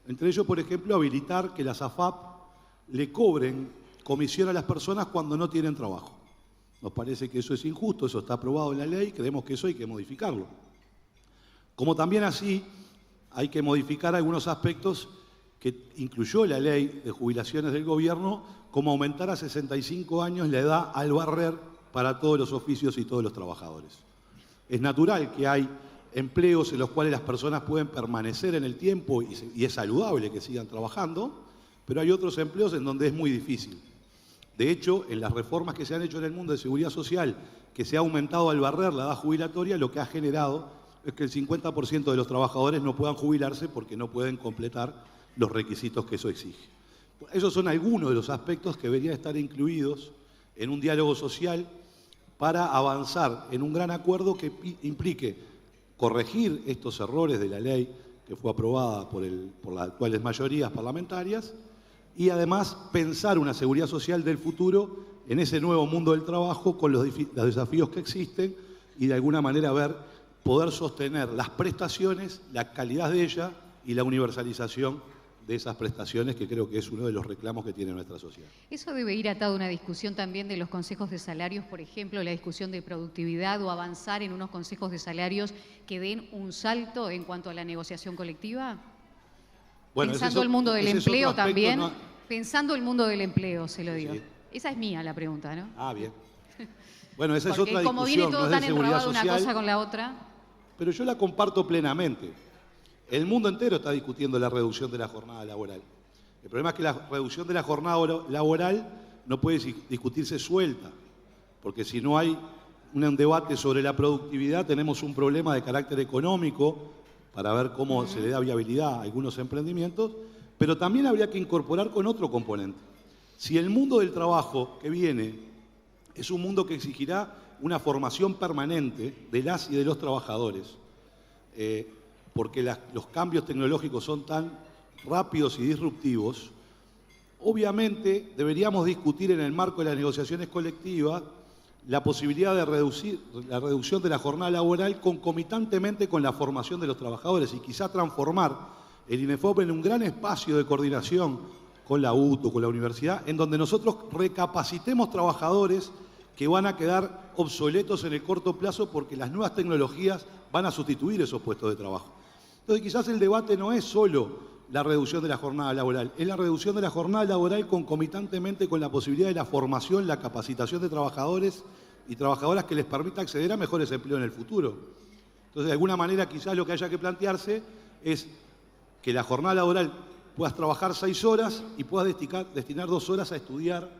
Entre ellos, por ejemplo, habilitar que las AFAP le cobren comisión a las personas cuando no tienen trabajo. Nos parece que eso es injusto, eso está aprobado en la ley, creemos que eso hay que modificarlo. Como también así hay que modificar algunos aspectos que incluyó la ley de jubilaciones del gobierno, como aumentar a 65 años la edad al barrer para todos los oficios y todos los trabajadores. Es natural que hay empleos en los cuales las personas pueden permanecer en el tiempo y es saludable que sigan trabajando, pero hay otros empleos en donde es muy difícil. De hecho, en las reformas que se han hecho en el mundo de seguridad social, que se ha aumentado al barrer la edad jubilatoria, lo que ha generado es que el 50% de los trabajadores no puedan jubilarse porque no pueden completar los requisitos que eso exige. Esos son algunos de los aspectos que deberían estar incluidos en un diálogo social para avanzar en un gran acuerdo que implique corregir estos errores de la ley que fue aprobada por las actuales mayorías parlamentarias y además pensar una seguridad social del futuro en ese nuevo mundo del trabajo con los desafíos que existen y de alguna manera poder sostener las prestaciones, la calidad de ellas y la universalización de esas prestaciones, que creo que es uno de los reclamos que tiene nuestra sociedad. Eso debe ir atado a una discusión también de los consejos de salarios, por ejemplo, la discusión de productividad o avanzar en unos consejos de salarios que den un salto en cuanto a la negociación colectiva. Bueno, pensando el mundo del empleo también, ¿no? Pensando el mundo del empleo, se lo digo. Sí. Esa es mía la pregunta, ¿no? Ah, bien. Bueno, esa es otra discusión. Como viene todo no tan enredado una cosa con la otra. Pero yo la comparto plenamente. El mundo entero está discutiendo la reducción de la jornada laboral. El problema es que la reducción de la jornada laboral no puede discutirse suelta, porque si no hay un debate sobre la productividad, tenemos un problema de carácter económico para ver cómo se le da viabilidad a algunos emprendimientos, pero también habría que incorporar con otro componente. Si el mundo del trabajo que viene es un mundo que exigirá una formación permanente de las y de los trabajadores, porque los cambios tecnológicos son tan rápidos y disruptivos, obviamente deberíamos discutir en el marco de las negociaciones colectivas la posibilidad de reducir la reducción de la jornada laboral concomitantemente con la formación de los trabajadores y quizá transformar el INEFOP en un gran espacio de coordinación con la UTU, con la universidad, en donde nosotros recapacitemos trabajadores que van a quedar obsoletos en el corto plazo porque las nuevas tecnologías van a sustituir esos puestos de trabajo. Entonces quizás el debate no es solo la reducción de la jornada laboral, es la reducción de la jornada laboral concomitantemente con la posibilidad de la formación, la capacitación de trabajadores y trabajadoras que les permita acceder a mejores empleos en el futuro. Entonces, de alguna manera, quizás lo que haya que plantearse es que la jornada laboral puedas trabajar 6 horas y puedas destinar 2 horas a estudiar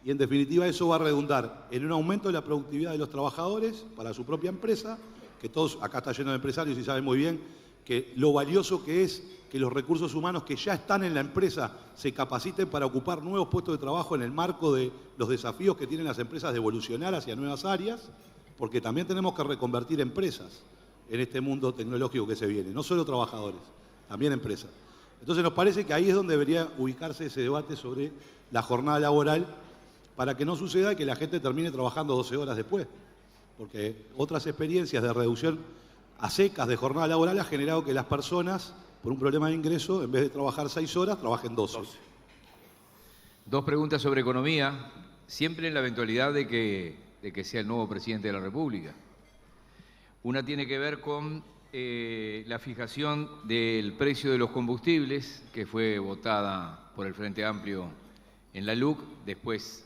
y, en definitiva, eso va a redundar en un aumento de la productividad de los trabajadores para su propia empresa, que todos, acá está lleno de empresarios y saben muy bien que lo valioso que es que los recursos humanos que ya están en la empresa se capaciten para ocupar nuevos puestos de trabajo en el marco de los desafíos que tienen las empresas de evolucionar hacia nuevas áreas, porque también tenemos que reconvertir empresas en este mundo tecnológico que se viene, no solo trabajadores, también empresas. Entonces nos parece que ahí es donde debería ubicarse ese debate sobre la jornada laboral para que no suceda que la gente termine trabajando 12 horas después, porque otras experiencias de reducción a secas de jornada laboral ha generado que las personas, por un problema de ingreso, en vez de trabajar 6 horas, trabajen 12. 2 preguntas sobre economía, siempre en la eventualidad de que sea el nuevo presidente de la República. Una tiene que ver con la fijación del precio de los combustibles, que fue votada por el Frente Amplio en la LUC, después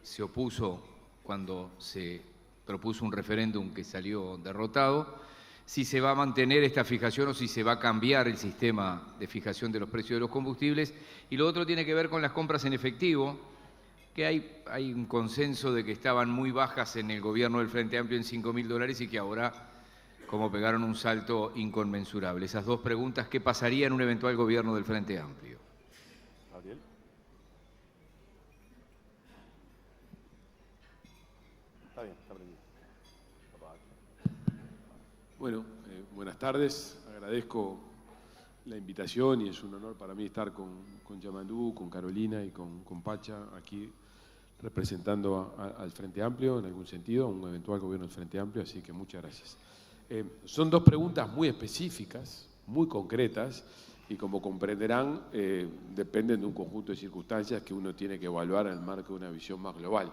se opuso cuando se propuso un referéndum que salió derrotado, si se va a mantener esta fijación o si se va a cambiar el sistema de fijación de los precios de los combustibles. Y lo otro tiene que ver con las compras en efectivo, que hay un consenso de que estaban muy bajas en el gobierno del Frente Amplio en $5.000 y que ahora como pegaron un salto inconmensurable. Esas dos preguntas, ¿qué pasaría en un eventual gobierno del Frente Amplio? Gabriel. Está bien, está prendido. Bueno, buenas tardes. Agradezco la invitación y es un honor para mí estar con Yamandú, con Carolina y con Pacha aquí representando al Frente Amplio en algún sentido, a un eventual gobierno del Frente Amplio, así que muchas gracias. Son dos preguntas muy específicas, muy concretas y como comprenderán dependen de un conjunto de circunstancias que uno tiene que evaluar en el marco de una visión más global.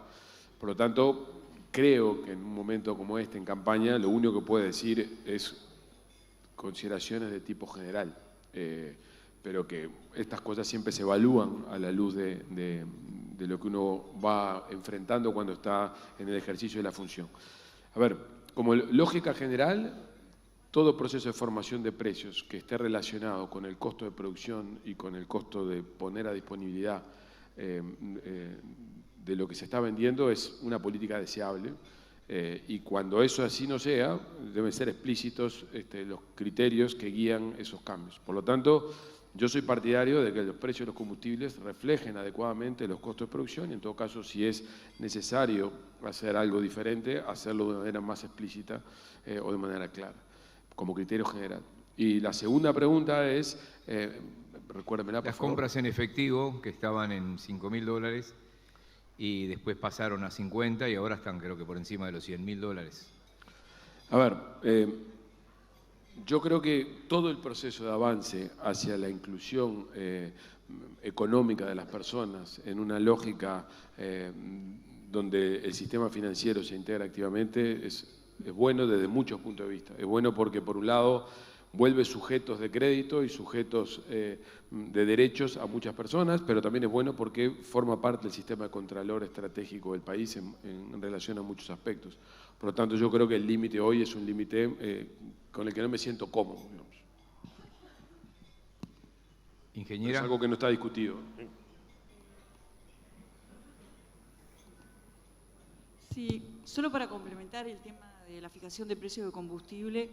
Por lo tanto, creo que en un momento como este en campaña lo único que puedo decir es consideraciones de tipo general, pero que estas cosas siempre se evalúan a la luz de lo que uno va enfrentando cuando está en el ejercicio de la función. A ver, como lógica general, todo proceso de formación de precios que esté relacionado con el costo de producción y con el costo de poner a disponibilidad de lo que se está vendiendo es una política deseable y cuando eso así no sea, deben ser explícitos los criterios que guían esos cambios. Por lo tanto, yo soy partidario de que los precios de los combustibles reflejen adecuadamente los costos de producción y en todo caso, si es necesario hacer algo diferente, hacerlo de manera más explícita o de manera clara, como criterio general. Y la segunda pregunta es, recuérdenmela, por Las favor. compras en efectivo, que estaban en $5.000 y después pasaron a 50 y ahora están creo que por encima de los $100.000. A ver, yo creo que todo el proceso de avance hacia la inclusión económica de las personas en una lógica donde el sistema financiero se integra activamente es bueno desde muchos puntos de vista. Es bueno porque, por un lado, vuelve sujetos de crédito y sujetos de derechos a muchas personas, pero también es bueno porque forma parte del sistema de contralor estratégico del país en relación a muchos aspectos. Por lo tanto, yo creo que el límite hoy es un límite con el que no me siento cómodo, digamos. Ingeniera. Es algo que no está discutido. Sí, solo para complementar el tema de la fijación de precios de combustible,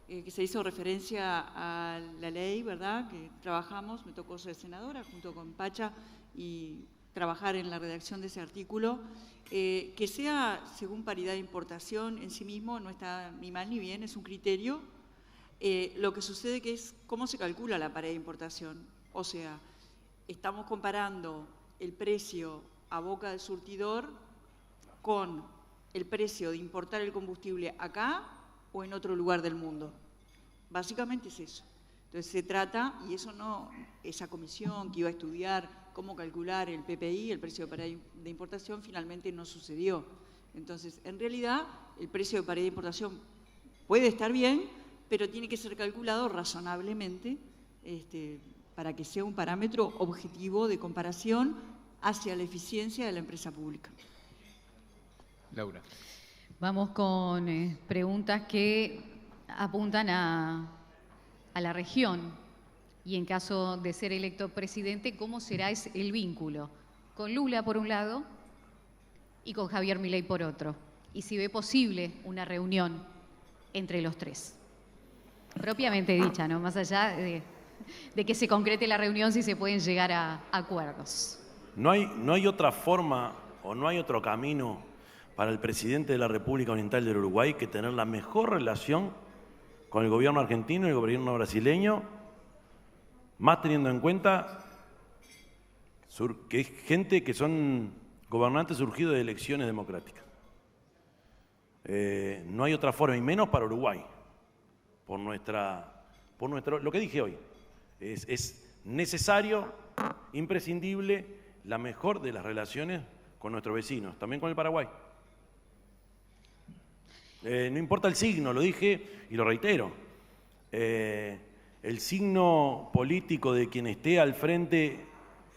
que se hizo referencia a la ley, ¿verdad?, que trabajamos, me tocó ser senadora junto con Pacha y trabajar en la redacción de ese artículo, que sea según paridad de importación en sí mismo no está ni mal ni bien, es un criterio. Lo que sucede que es cómo se calcula la paridad de importación, o sea, estamos comparando el precio a boca del surtidor con el precio de importar el combustible acá o en otro lugar del mundo. Básicamente es eso. Entonces se trata, y eso no, esa comisión que iba a estudiar cómo calcular el PPI, el precio de paridad de importación, finalmente no sucedió. Entonces, en realidad, el precio de paridad de importación puede estar bien, pero tiene que ser calculado razonablemente para que sea un parámetro objetivo de comparación hacia la eficiencia de la empresa pública. Laura. Vamos con preguntas que apuntan a la región y en caso de ser electo presidente, ¿cómo será el vínculo con Lula por un lado y con Javier Milei por otro? Y si ve posible una reunión entre los tres. Propiamente dicha, ¿no? Más allá de que se concrete la reunión, si se pueden llegar a acuerdos. No hay otra forma o no hay otro camino para el presidente de la República Oriental del Uruguay que tener la mejor relación con el gobierno argentino y el gobierno brasileño, más teniendo en cuenta que es gente que son gobernantes surgidos de elecciones democráticas. No hay otra forma, y menos para Uruguay, por lo que dije hoy. Es necesario, imprescindible, la mejor de las relaciones con nuestros vecinos, también con el Paraguay. No importa el signo, lo dije y lo reitero. El signo político de quien esté al frente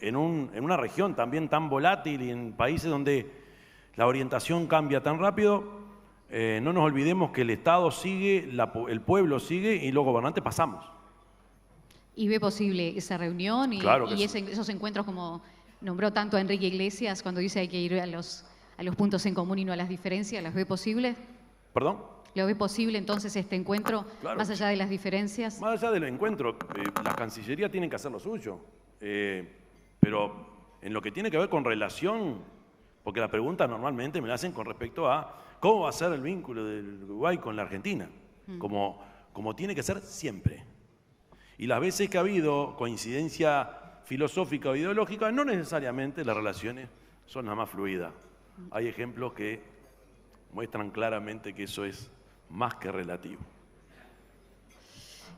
en una región también tan volátil y en países donde la orientación cambia tan rápido, no nos olvidemos que el Estado sigue, el pueblo sigue y los gobernantes pasamos. ¿Y ve posible esa reunión y, Claro que y sí. esos encuentros como nombró tanto a Enrique Iglesias cuando dice hay que ir a los puntos en común y no a las diferencias? ¿Las ve posible? ¿Perdón? ¿Lo ve posible entonces este encuentro, Claro. más allá de las diferencias? Más allá del encuentro, la Cancillería tiene que hacer lo suyo. Pero en lo que tiene que ver con relación, porque la pregunta normalmente me la hacen con respecto a cómo va a ser el vínculo del Uruguay con la Argentina, como tiene que ser siempre. Y las veces que ha habido coincidencia filosófica o ideológica, no necesariamente las relaciones son nada más fluidas. Hay ejemplos que muestran claramente que eso es más que relativo.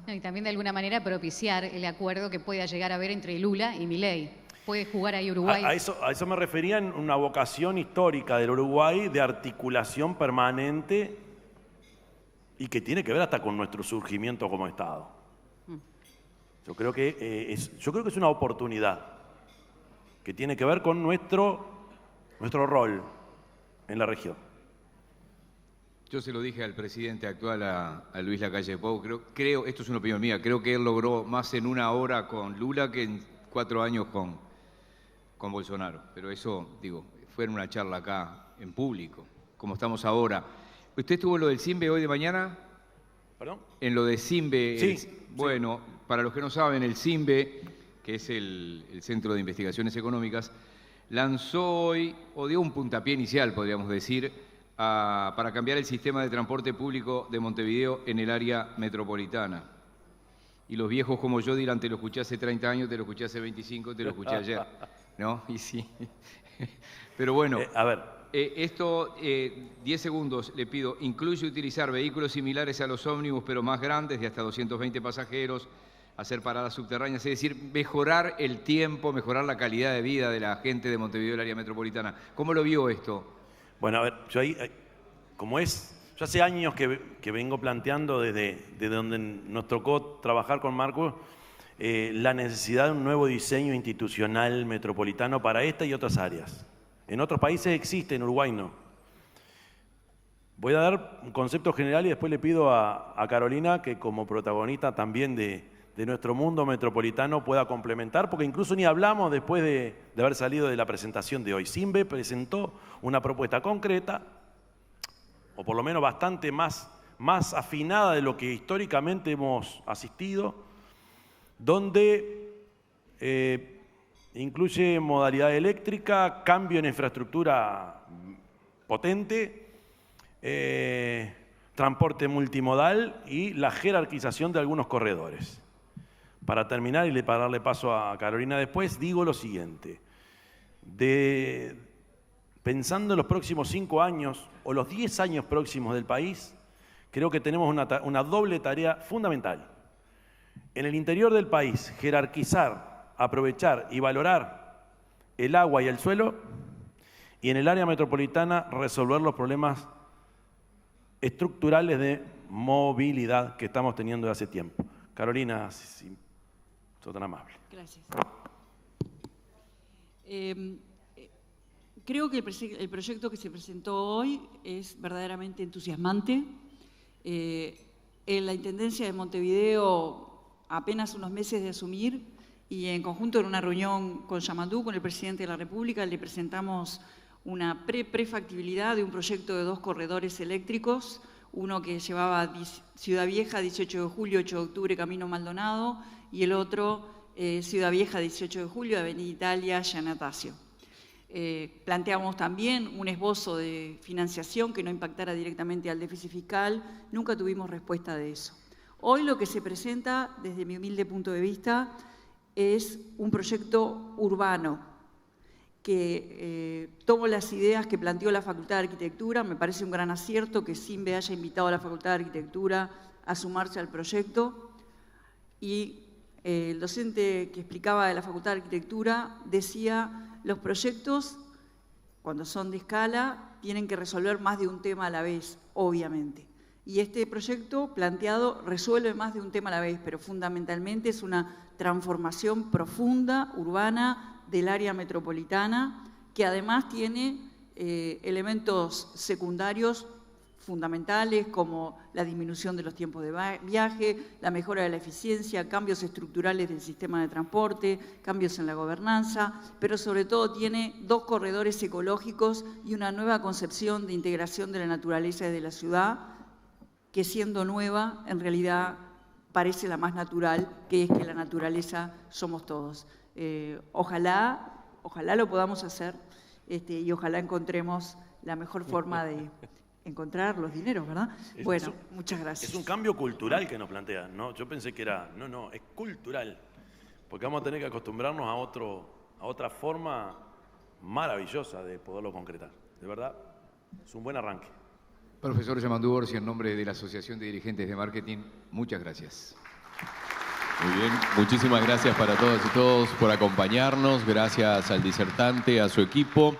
No, y también de alguna manera propiciar el acuerdo que pueda llegar a haber entre Lula y Milei. Puede jugar ahí Uruguay. A eso me refería en una vocación histórica del Uruguay de articulación permanente y que tiene que ver hasta con nuestro surgimiento como Estado. Yo creo que es una oportunidad que tiene que ver con nuestro rol en la región. Yo se lo dije al presidente actual, a Luis Lacalle Pou, creo, esto es una opinión mía, creo que él logró más en una hora con Lula que en 4 años con Bolsonaro. Pero eso, digo, fue en una charla acá en público, como estamos ahora. ¿Usted estuvo en lo del CIMBE hoy de mañana? ¿Perdón? En lo de CIMBE. Sí. Bueno, para los que no saben, el CIMBE, que es el Centro de Investigaciones Económicas, lanzó hoy, o dio un puntapié inicial, podríamos decir, para cambiar el sistema de transporte público de Montevideo en el área metropolitana. Y los viejos como yo dirán, te lo escuché hace 30 años, te lo escuché hace 25, te lo escuché ayer. ¿No? Y sí. Pero bueno, a ver. Esto, 10 segundos, le pido, incluye utilizar vehículos similares a los ómnibus, pero más grandes, de hasta 220 pasajeros, hacer paradas subterráneas, es decir, mejorar el tiempo, mejorar la calidad de vida de la gente de Montevideo, el área metropolitana. ¿Cómo lo vio esto? Bueno, a ver, yo hace años que vengo planteando desde donde nos tocó trabajar con Marcos la necesidad de un nuevo diseño institucional metropolitano para esta y otras áreas. En otros países existe, en Uruguay no. Voy a dar un concepto general y después le pido a Carolina que como protagonista también de nuestro mundo metropolitano pueda complementar, porque incluso ni hablamos después de haber salido de la presentación de hoy. CIMBE presentó una propuesta concreta, o por lo menos bastante más afinada de lo que históricamente hemos asistido, donde incluye modalidad eléctrica, cambio en infraestructura potente, transporte multimodal y la jerarquización de algunos corredores. Para terminar y para darle paso a Carolina después, digo lo siguiente. Pensando en los próximos 5 años o los 10 años próximos del país, creo que tenemos una doble tarea fundamental. En el interior del país, jerarquizar, aprovechar y valorar el agua y el suelo, y en el área metropolitana resolver los problemas estructurales de movilidad que estamos teniendo desde hace tiempo. Carolina, si sos tan amable. Gracias. Creo que el proyecto que se presentó hoy es verdaderamente entusiasmante. En la Intendencia de Montevideo, apenas unos meses de asumir, y en conjunto en una reunión con Yamandú, con el Presidente de la República, le presentamos una prefactibilidad de un proyecto de 2 corredores eléctricos, uno que llevaba Ciudad Vieja, 18 de julio, 8 de octubre, Camino Maldonado, y el otro, Ciudad Vieja, 18 de julio, Avenida Italia, Giannatasio. Planteamos también un esbozo de financiación que no impactara directamente al déficit fiscal. Nunca tuvimos respuesta de eso. Hoy lo que se presenta, desde mi humilde punto de vista, es un proyecto urbano que tomo las ideas que planteó la Facultad de Arquitectura. Me parece un gran acierto que CIMBE haya invitado a la Facultad de Arquitectura a sumarse al proyecto. Y el docente que explicaba de la Facultad de Arquitectura decía: los proyectos, cuando son de escala, tienen que resolver más de un tema a la vez, obviamente. Y este proyecto planteado resuelve más de un tema a la vez, pero fundamentalmente es una transformación profunda, urbana, del área metropolitana, que además tiene elementos secundarios fundamentales como la disminución de los tiempos de viaje, la mejora de la eficiencia, cambios estructurales del sistema de transporte, cambios en la gobernanza, pero sobre todo tiene 2 corredores ecológicos y una nueva concepción de integración de la naturaleza y de la ciudad, que siendo nueva, en realidad parece la más natural, que es que la naturaleza somos todos. Ojalá lo podamos hacer y ojalá encontremos la mejor forma de encontrar los dineros, ¿verdad? Bueno, muchas gracias. Es un cambio cultural que nos plantea, ¿no? Yo pensé que era, no, es cultural, porque vamos a tener que acostumbrarnos a otra forma maravillosa de poderlo concretar. De verdad, es un buen arranque. Profesor Yamandu Orsi, en nombre de la Asociación de Dirigentes de Marketing, muchas gracias. Muy bien, muchísimas gracias para todas y todos por acompañarnos, gracias al disertante, a su equipo.